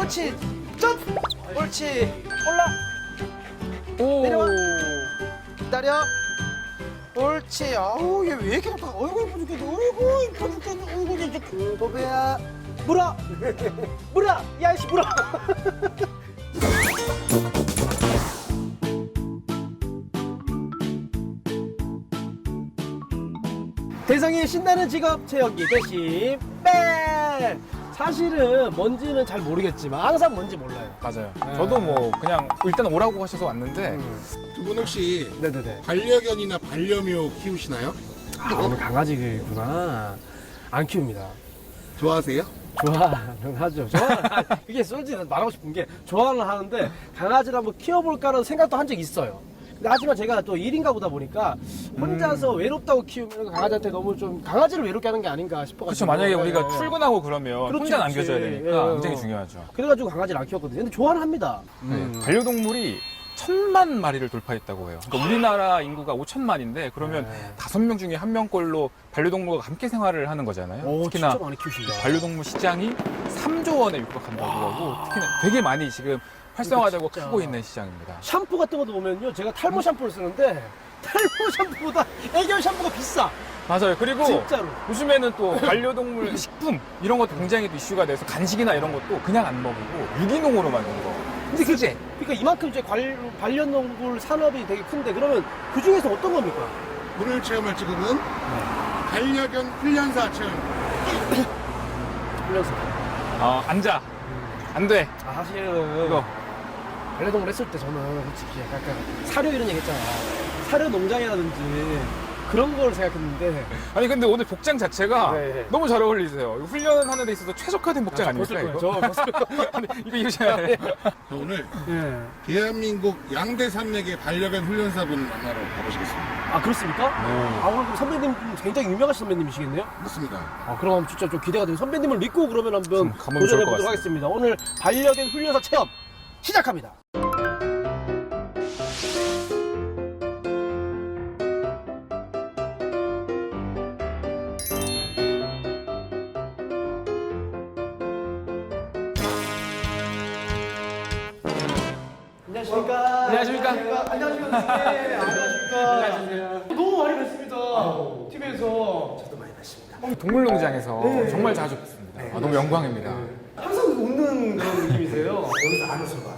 옳지. 점프. 옳지. 올라. 오. 내려와. 기다려. 옳지. 아우 얘 왜 이렇게 높아? 어이구 이뻐 죽겠네. 어이구 이뻐 죽겠네. 어이구 이제 도배야. 물어. 물어. 야이씨 물어. 대성이 신나는 직업 채우기 대신 뺄. 사실은 뭔지는 잘 모르겠지만 항상 뭔지 몰라요. 맞아요. 네. 저도 뭐 그냥 일단 오라고 하셔서 왔는데 두 분 혹시 네네네. 반려견이나 반려묘 키우시나요? 아 오늘 강아지구나. 안 키웁니다. 좋아하세요? 좋아는 하죠. 그게 솔직히 말하고 싶은 게 좋아는 하는데 강아지를 한번 키워볼까라는 생각도 한 적이 있어요. 근데 하지만 제가 또 1인가 보다 보니까 혼자서 외롭다고 키우면 강아지한테 너무 좀 강아지를 외롭게 하는 게 아닌가 싶어가지고. 그렇죠. 만약에 우리가 예. 출근하고 그러면 그렇지, 혼자 그렇지. 남겨줘야 되니까 예. 굉장히 중요하죠. 그래가지고 강아지를 안 키웠거든요. 근데 좋아는 합니다. 네, 반려동물이 1,000만 마리를 돌파했다고 해요. 그러니까 우리나라 인구가 5천만인데 그러면 네. 5명 중에 1명꼴로 반려동물과 함께 생활을 하는 거잖아요. 오, 특히나 진짜 많이 키우신다. 반려동물 시장이 3조 원에 육박한다고 하고 특히나 되게 많이 지금 활성화되고 진짜. 크고 있는 시장입니다. 샴푸 같은 것도 보면요. 제가 탈모 샴푸를 쓰는데 탈모 샴푸보다 애견 샴푸가 비싸. 맞아요. 그리고 진짜로. 요즘에는 또 반려동물 식품 이런 것도 굉장히 또 이슈가 돼서 간식이나 이런 것도 그냥 안 먹이고 유기농으로 만든 거. 근데 그러니까 이만큼 이제 반려동물 산업이 되게 큰데 그러면 그 중에서 어떤 겁니까? 오늘 체험할 직업은 반려견 훈련사 체험. 훈련소. 앉아. 안 돼. 아, 사실은 이거. 반려동물 했을 때 저는 솔직히 약간 사료 이런 얘기 했잖아. 사료 농장이라든지 그런 걸 생각했는데 아니 근데 오늘 복장 자체가 네. 너무 잘 어울리세요. 이거 훈련하는 데 있어서 최적화된 복장 아닙니까 이거? 저 벗을 거예요. 아니, 이거 입으셔야 돼요. 오늘 예. 대한민국 양대 산맥의 반려견 훈련사분 만나러 가보시겠습니다. 아 그렇습니까? 아 오늘 그럼 선배님 굉장히 유명하신 선배님이시겠네요? 맞습니다. 아 그럼 진짜 좀 기대가 됩니다. 선배님을 믿고 그러면 한번 좀 가보면 좋을 것 도전해보도록 하겠습니다. 오늘 반려견 훈련사 체험 시작합니다. 안녕하십니까. 안녕하십니까. 안녕하십니까. 안녕하십니까. 너무 많이 뵀습니다. TV에서. 저도 많이 뵀습니다. 동물농장에서 네. 정말 자주 뵙습니다. 너무 영광입니다. 항상 웃는 그런 느낌이세요. 여기서 안 웃어봐.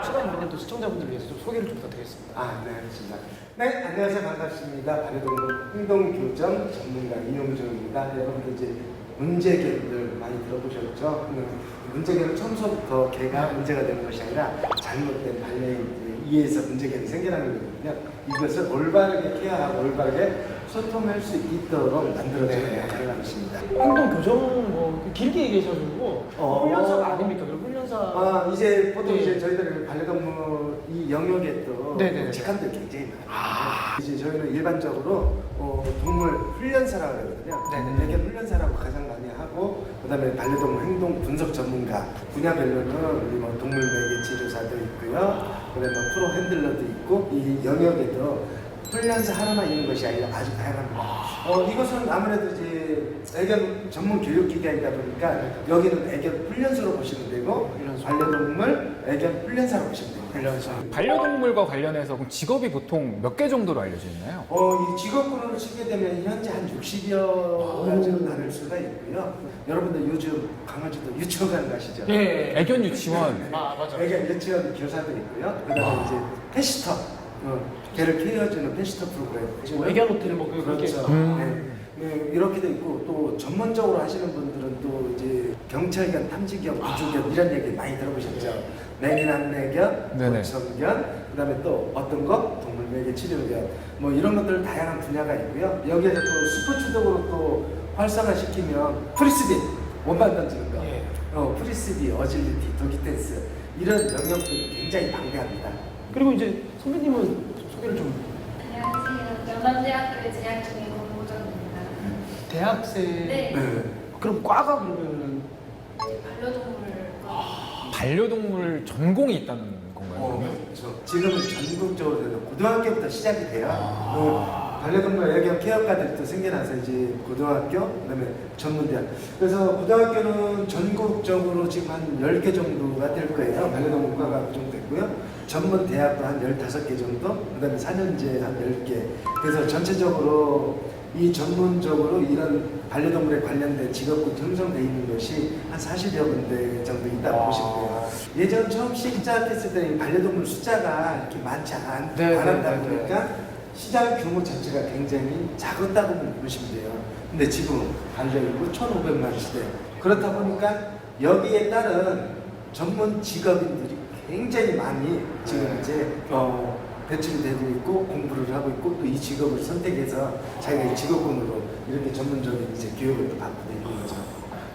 시간 모르는 또 시청자분들 위해서 좀 소개를 좀 부탁드리겠습니다. 아, 네, 알겠습니다. 네, 안녕하세요. 반갑습니다. 반려동물 행동교정 전문가 이용준입니다. 여러분들 이제 문제견들 많이 들어보셨죠? 문제견은 처음부터 개가 문제가 되는 것이 아니라 잘못된 반려인 이에서 문제견이 생겨나는 거거든요. 이것을 올바르게 케어하고 올바르게 소통할 수 있도록 만들어주는 가능한 것입니다. 행동 교정 뭐 길게 얘기하셔가지고 훈련사가 아닙니까? 그럼 훈련사. 이제 보통 네. 이제 저희들 반려동물 이 영역에 또 네네네. 직함들 굉장히 많아요. 이제 저희는 일반적으로 동물 훈련사라고 하거든요. 네네네. 애견 훈련사라고 가장 많이 하고, 그다음에 반려동물 행동 분석 전문가 분야별로는 우리 뭐 동물 매개 치료사도 있고요. 그다음에 뭐 프로 핸들러도 있고, 이 영역에도 훈련사 하나만 있는 것이 아니라 아주 다양합니다. 이것은 아무래도 이제 애견 전문 교육기관이다 보니까 여기는 애견 훈련소로 보시면 되고, 반려동물 애견 훈련사로 보시면 됩니다. 반려동물과 관련해서 그럼 직업이 보통 몇 개 정도로 알려져 있나요? 이 직업군으로 치게 되면 현재 한 60여 가지로 나눌 수가 있고요. 여러분들 요즘 강아지도 유치원 가시죠? 예. 애견 유치원. 아 맞아. 애견 유치원 교사도 있고요. 그다음에 이제 페시터, 개를 케어해주는 페시터 프로그램. 뭐 애견 호텔 뭐 그렇게. 그렇죠. 네, 이렇게도 있고, 또 전문적으로 하시는 분들은 또 이제 경찰견, 탐지견, 구조견 이런 얘기 많이 들어보셨죠? 매개남매견, 네네. 원천견, 그다음에 또 어떤 거 동물매개 치료견, 뭐 이런 것들 다양한 분야가 있고요. 여기에서 또 스포츠적으로 또 활성화시키면 프리스비 원반 던지는 거, 예. 프리스비, 어질리티, 도기 댄스 이런 영역들이 굉장히 방대합니다. 그리고 이제 선배님은 소개를 좀. 안녕하세요. 연남대학교에 재학 중인 권보정입니다. 대학생. 네. 그럼 과가 그러면은 반려동물 반려동물 전공이 있다는 건가요? 그러면? 그렇죠. 지금은 전국적으로 고등학교부터 시작이 돼요. 반려동물 애견 케어과들이 또 생겨나서 이제 고등학교, 그다음에 전문대학. 그래서 고등학교는 전국적으로 지금 한 10개 정도가 될 거예요. 반려동물과가 구성됐고요. 전문대학도 한 15개 정도, 그다음에 4년제 한 10개. 그래서 전체적으로 이 전문적으로 이런 반려동물에 관련된 직업군이 형성되어 있는 것이 한 40여 군데 정도 있다고 보시면 돼요. 예전 처음 시작했을 때 반려동물 숫자가 이렇게 많지 않았다 보니까 시장 규모 자체가 굉장히 작았다고 보시면 돼요. 근데 지금 반려인구 1,500만 시대. 그렇다 보니까 여기에 따른 전문 직업인들이 굉장히 많이 지금 이제 배출이 되고 있고 공부를 하고 있고 또 이 직업을 선택해서 자기가 직업군으로 이렇게 전문적인 이제 교육을 또 받고 있는 거죠.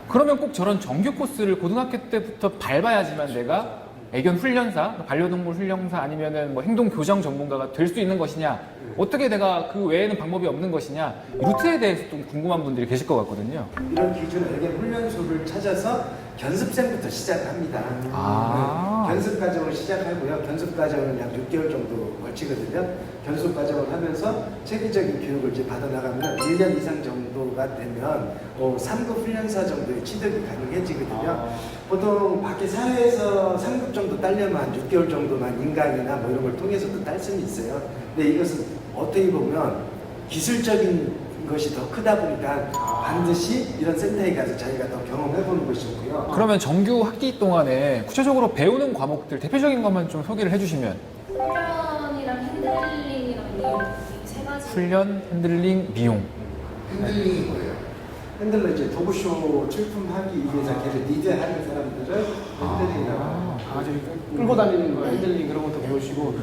그러면 꼭 저런 정규 코스를 고등학교 때부터 밟아야지만 내가 애견 훈련사, 반려동물 훈련사 아니면은 뭐 행동 교정 전문가가 될 수 있는 것이냐? 어떻게 내가 그 외에는 방법이 없는 것이냐? 이 루트에 대해서 좀 궁금한 분들이 계실 것 같거든요. 이런 기준 애견 훈련소를 찾아서 견습생부터 시작을 합니다. 견습 과정을 시작하고요. 견습 과정은 약 6개월 정도 걸치거든요. 견습 과정을 하면서 체계적인 교육을 이제 받아나가면 1년 이상 정도가 되면 3급 훈련사 정도의 취득이 가능해지거든요. 보통 밖에 사회에서 3급 정도 따려면 6개월 정도만 인강이나 뭐 이런 걸 통해서도 딸 수는 있어요. 근데 이것은 어떻게 보면 기술적인 것이 더 크다 보니까 반드시 이런 센터에 가서 자기가 더 경험해보는 것이 좋고요. 그러면 정규 학기 동안에 구체적으로 배우는 과목들 대표적인 것만 좀 소개를 해주시면. 훈련이랑 핸들링이랑 미용 이세 가지. 훈련, 핸들링, 미용. 핸들링이 뭐예요? 핸들러 이제 도구쇼 출품하기 위해서 걔를 리드하는 사람들을 핸들링이라고 저기 끌고 다니는 거 핸들링 그런 것도 배우시고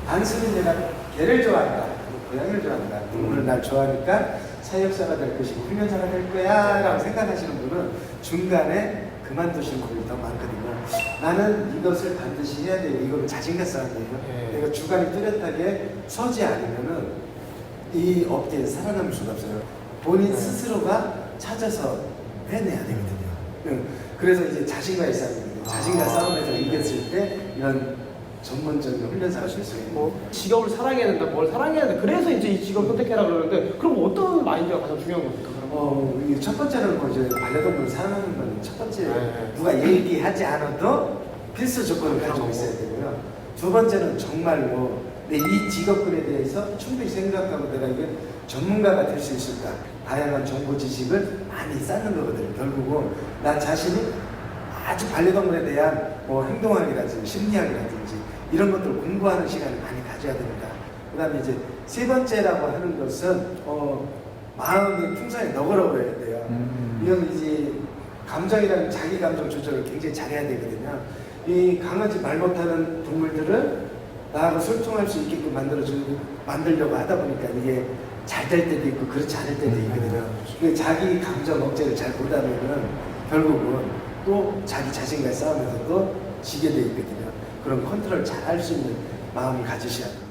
단순히 내가 개를 좋아한다, 고양이를 좋아한다, 동물을 날 좋아하니까 사육사가 될 것이고 훈련사가 될 거야 라고 생각하시는 분은 중간에 그만두시는 분이 더 많거든요. 나는 이것을 반드시 해야 돼요. 이거는 자신감 싸움이에요. 내가 주관이 뚜렷하게 서지 않으면은 이 업계에 살아남을 수가 없어요. 본인 스스로가 찾아서 해내야 되거든요. 그래서 이제 자신과의 싸움입니다. 자신과 싸움에서 이겼을 때 이런 전문적인 훈련사가 될 수 있고 직업을 사랑해야 된다, 뭘 사랑해야 된다. 그래서 이제 이 직업을 선택해라 그러는데 그럼 어떤 마인드가 가장 중요한 겁니까? 이게 첫 번째는 뭐 이제 반려동물을 사랑하는 건 첫 번째 누가 얘기하지 않아도 필수 조건을 가지고 있어야 되고요. 두 번째는 정말 뭐 내 이 직업군에 대해서 충분히 생각하고 내가 이게 전문가가 될 수 있을까? 다양한 정보 지식을 많이 쌓는 거거든요. 결국은 나 자신이 아주 반려동물에 대한 뭐 행동학이라든지 심리학이라든지 이런 것들을 공부하는 시간을 많이 가져야 됩니다. 그 다음에 이제 세 번째라고 하는 것은 마음이 풍성히 너그러워야 돼요. 이건 이제 감정이라는 자기 감정 조절을 굉장히 잘해야 되거든요. 이 강아지 말 못하는 동물들을 나하고 소통할 수 있게끔 만들려고 하다 보니까 이게 잘 될 때도 있고 그렇지 않을 때도 있거든요. 근데 자기 감정 억제를 잘 못하면은 결국은 또 자기 자신과의 싸움에서 또 지게 돼 있거든요. 그런 컨트롤 잘 할 수 있는 마음을 가지셔야 됩니다.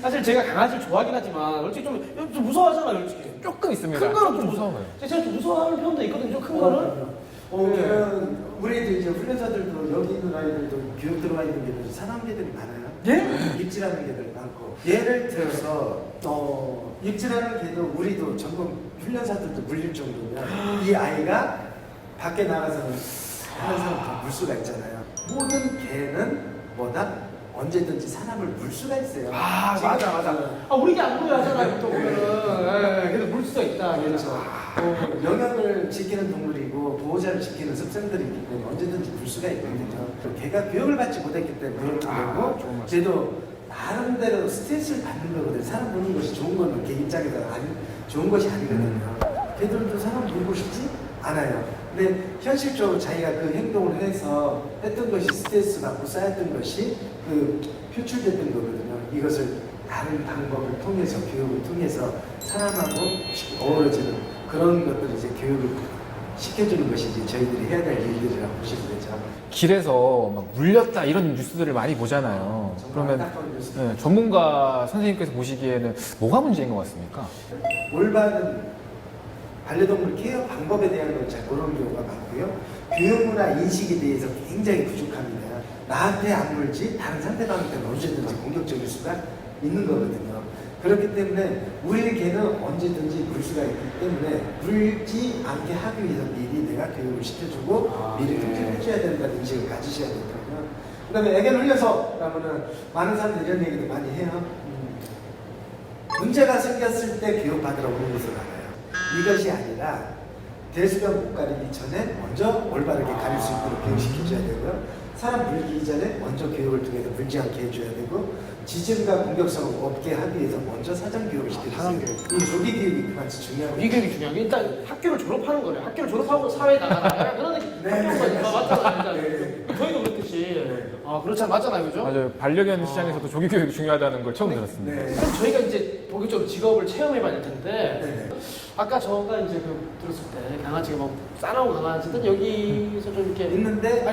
사실 제가 강아지를 좋아하긴 하지만 솔직히 좀 무서워하잖아요, 솔직히. 조금 있습니다. 큰 거는 좀 좀 무서워요. 제가 좀 무서워하는 편도 있거든요, 좀 큰 거는. 우리도 이제 훈련사들도 여기 있는 아이들도 교육 들어와 있는 개들 사남개들이 많아요. 예? 입질하는 개들 많고. 예를 들어서 입질하는 개도 우리도 전부 훈련사들도 물릴 정도면 이 아이가 밖에 나가서는 다른 사람 더 물 수가 있잖아요. 모든 개는 뭐다? 언제든지 사람을 물 수가 있어요. 맞아. 우리 게 안 보여 하잖아요, 또 보면은. 그래도 물 수가 있다, 그렇죠. 영역을 지키는 동물이고 보호자를 지키는 습성들이기 때문에 언제든지 물 수가 있거든요. 개가 교육을 받지 못했기 때문에 그런 거고 쟤도 나름대로 스트레스를 받는 거거든요. 사람 보는 것이 좋은 거는 개 입장에서 좋은 것이 아니거든요. 개들도 사람 물고 싶지 않아요. 근데 현실적으로 자기가 그 행동을 해서 했던 것이 스트레스 받고 쌓였던 것이 그 표출됐던 거거든요. 이것을 다른 방법을 통해서 교육을 통해서 사람하고 어우러지는 그런 것들을 이제 교육을 시켜주는 것이 이제 저희들이 해야 될 일들이라고 보시면 되죠. 길에서 막 물렸다 이런 뉴스들을 많이 보잖아요. 그러면 전문가 선생님께서 보시기에는 뭐가 문제인 것 같습니까? 올바른 반려동물 케어 방법에 대한 걸 잘 모르는 경우가 많고요. 교육문화 인식에 대해서 굉장히 부족합니다. 나한테 안 물지 다른 상대방한테는 언제든지 공격적일 수가 있는 거거든요. 그렇기 때문에 우리 개는 언제든지 물 수가 있기 때문에 물지 않게 하기 위해서 미리 내가 교육을 시켜주고 미리 통제를 해줘야 된다는 인식을 가지셔야 되거든요. 그 다음에 애견 훈련소 그러면은 많은 사람들이 이런 얘기도 많이 해요. 문제가 생겼을 때 교육받으러 오는 곳을 알아요. 이것이 아니라 대수변 못 가리기 전에 먼저 올바르게 가릴 수 있도록 교육시켜줘야 되고요. 사람 물기 전에 먼저 교육을 통해서 물지 않게 해줘야 되고 지짐과 공격성을 없게 하기 위해서 먼저 사전 교육을 시켜줘야 돼요. 이 조기 교육이 그만치 중요하고 이 교육이 중요한 게 일단 학교를 졸업하는 거예요. 학교를 졸업하고 사회에 나가라. 그런 학교가 맞잖아요. 일단. 저희도 그랬듯이. 아, 그렇잖아요. 맞잖아요. 그죠? 맞아요. 반려견 시장에서도 조기 교육이 중요하다는 걸 처음 들었습니다. 네. 그럼 저희가 이제 본격적으로 직업을 체험해봐야 될 텐데 네. 아까 저가 이제 그 들었을 때 강아지가 막 싸나운 강아지들 여기서 좀 이렇게 있는데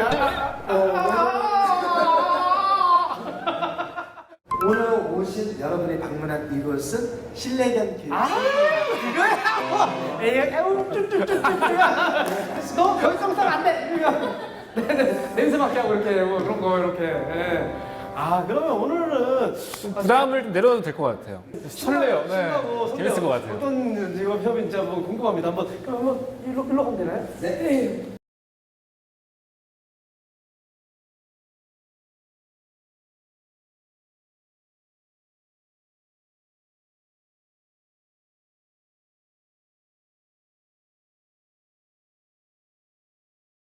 오늘 오신 여러분이 방문한 이곳은 실내견 교육. 이거야? 에이, 쭉쭉쭉쭉. 너 별성상 안 돼. 네네. 냄새 맡게 하고 이렇게 뭐 그런 거 이렇게. 예. 아, 그러면 오늘은 부담을 좀 내려도 될 것 같아요. 설레요. 신나고 네. 재밌을 것 같아요. 어떤 직업 협의인지 한번 궁금합니다. 한번 그럼 한번 일로 가면 되나요? 네.